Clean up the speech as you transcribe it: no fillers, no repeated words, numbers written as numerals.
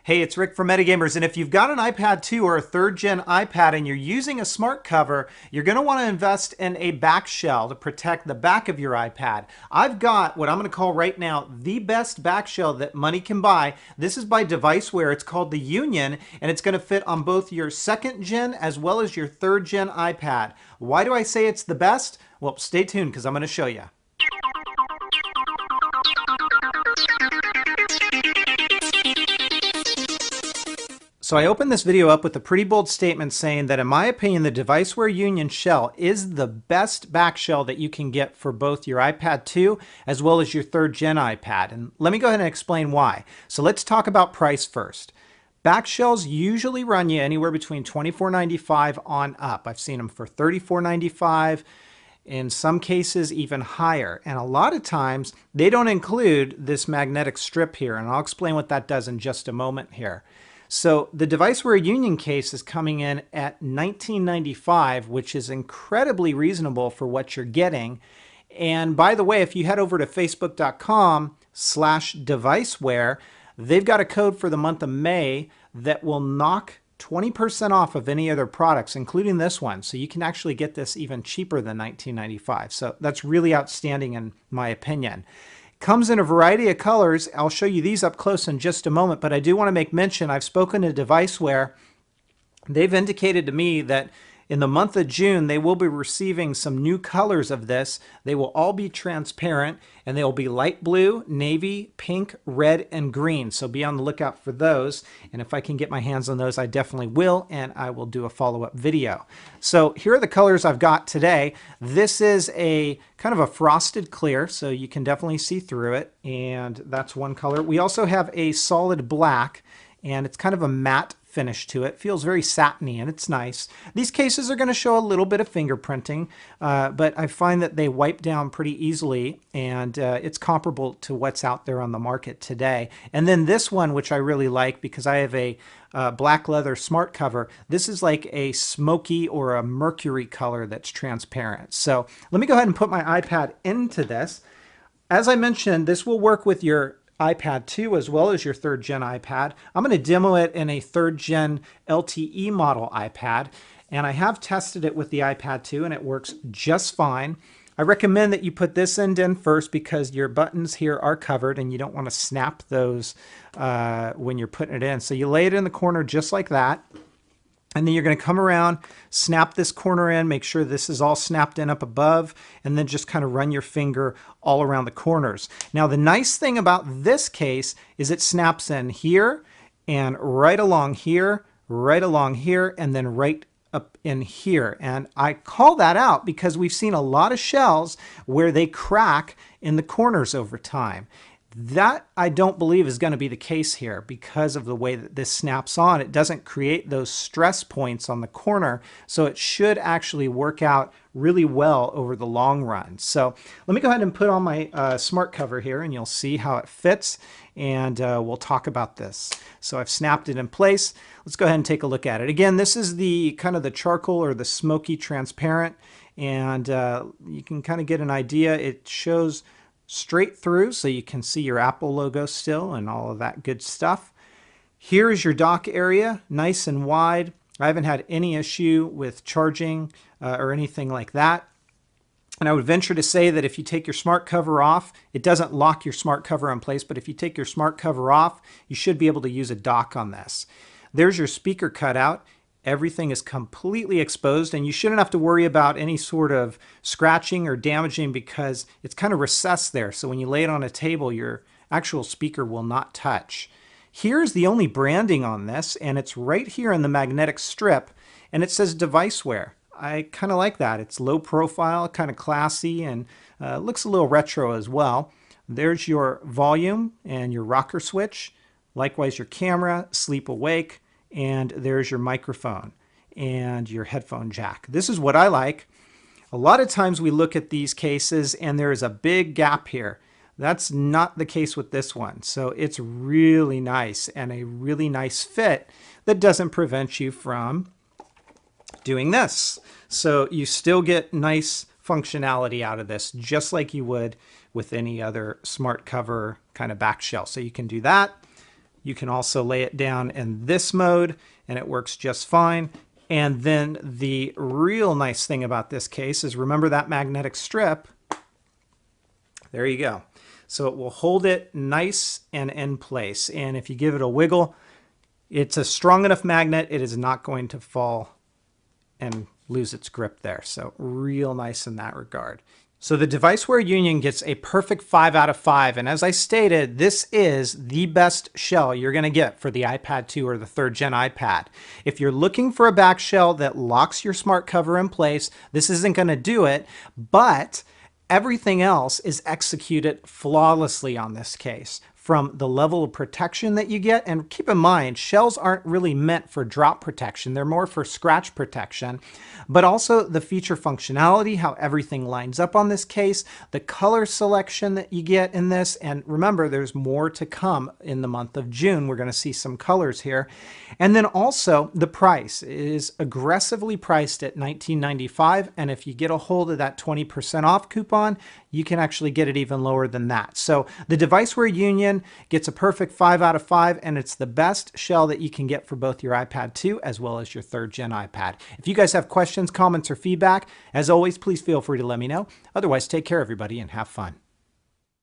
Hey, it's Rick from Metagamers, and if you've got an iPad 2 or a third-gen iPad and you're using a smart cover, you're going to want to invest in a back shell to protect the back of your iPad. I've got what I'm going to call right now the best back shell that money can buy. This is by Devicewear. It's called the Union, and it's going to fit on both your second-gen as well as your third-gen iPad. Why do I say it's the best? Well, stay tuned because I'm going to show you. So I opened this video up with a pretty bold statement saying that in my opinion, the Devicewear Union Shell is the best back shell that you can get for both your iPad 2 as well as your third gen iPad. And let me go ahead and explain why. So let's talk about price first. Back shells usually run you anywhere between $24.95 on up. I've seen them for $34.95. In some cases even higher, and a lot of times they don't include this magnetic strip here, and I'll explain what that does in just a moment here. So the Devicewear Union case is coming in at $19.95, which is incredibly reasonable for what you're getting. And by the way, if you head over to facebook.com/Devicewear, they've got a code for the month of May that will knock 20% off of any other products, including this one. So you can actually get this even cheaper than $19.95. So that's really outstanding in my opinion. Comes in a variety of colors. I'll show you these up close in just a moment, but I do want to make mention, I've spoken to Devicewear. They've indicated to me that in the month of June, they will be receiving some new colors of this. They will all be transparent, and they will be light blue, navy, pink, red, and green. So be on the lookout for those. And if I can get my hands on those, I definitely will, and I will do a follow-up video. So here are the colors I've got today. This is a kind of a frosted clear, so you can definitely see through it, and that's one color. We also have a solid black, and it's kind of a matte finish to it. Feels very satiny and it's nice. These cases are going to show a little bit of fingerprinting, but I find that they wipe down pretty easily, and it's comparable to what's out there on the market today. And then this one, which I really like because I have a black leather smart cover, this is like a smoky or a mercury color that's transparent. So let me go ahead and put my iPad into this. As I mentioned, this will work with your iPad 2 as well as your third gen iPad. I'm going to demo it in a third gen LTE model iPad, and I have tested it with the iPad 2 and it works just fine. I recommend that you put this end in first because your buttons here are covered and you don't want to snap those when you're putting it in. So you lay it in the corner just like that. And then you're going to come around, snap this corner in, make sure this is all snapped in up above, and then just kind of run your finger all around the corners. Now, the nice thing about this case is it snaps in here and right along here, and then right up in here. And I call that out because we've seen a lot of shells where they crack in the corners over time. That I don't believe is going to be the case here because of the way that this snaps on. It doesn't create those stress points on the corner, so it should actually work out really well over the long run. So let me go ahead and put on my smart cover here and you'll see how it fits, and we'll talk about this. So I've snapped it in place. Let's go ahead and take a look at it. Again, this is the kind of the charcoal or the smoky transparent, and you can kind of get an idea. It shows straight through so you can see your Apple logo still and all of that good stuff. Here is your dock area, nice and wide. I haven't had any issue with charging or anything like that. And I would venture to say that if you take your smart cover off, it doesn't lock your smart cover in place, but if you take your smart cover off, you should be able to use a dock on this. There's your speaker cutout. Everything is completely exposed, and you shouldn't have to worry about any sort of scratching or damaging because it's kind of recessed there. So when you lay it on a table, your actual speaker will not touch. Here's the only branding on this, and it's right here in the magnetic strip, and it says Devicewear. I kind of like that. It's low profile, kind of classy, and looks a little retro as well. There's your volume and your rocker switch. Likewise, your camera, sleep awake. And there's your microphone and your headphone jack. This is what I like. A lot of times we look at these cases and there is a big gap here. That's not the case with this one. So it's really nice and a really nice fit that doesn't prevent you from doing this. So you still get nice functionality out of this, just like you would with any other smart cover kind of back shell. So you can do that. You can also lay it down in this mode and it works just fine. And then the real nice thing about this case is, remember that magnetic strip? There you go. So it will hold it nice and in place. And if you give it a wiggle, it's a strong enough magnet, it is not going to fall and lose its grip there. So real nice in that regard. So the Devicewear Union gets a perfect 5 out of 5. And as I stated, this is the best shell you're going to get for the iPad 2 or the 3rd gen iPad. If you're looking for a back shell that locks your smart cover in place, this isn't going to do it, but everything else is executed flawlessly on this case. From the level of protection that you get, and keep in mind, shells aren't really meant for drop protection, they're more for scratch protection, but also the feature functionality, how everything lines up on this case, the color selection that you get in this, and remember, there's more to come in the month of June. We're going to see some colors here. And then also the price is aggressively priced at $19.95, and if you get a hold of that 20% off coupon, you can actually get it even lower than that. So the Devicewear Union gets a perfect 5 out of 5, and it's the best shell that you can get for both your iPad 2 as well as your 3rd gen iPad. If you guys have questions, comments, or feedback, as always, please feel free to let me know. Otherwise, take care, everybody, and have fun.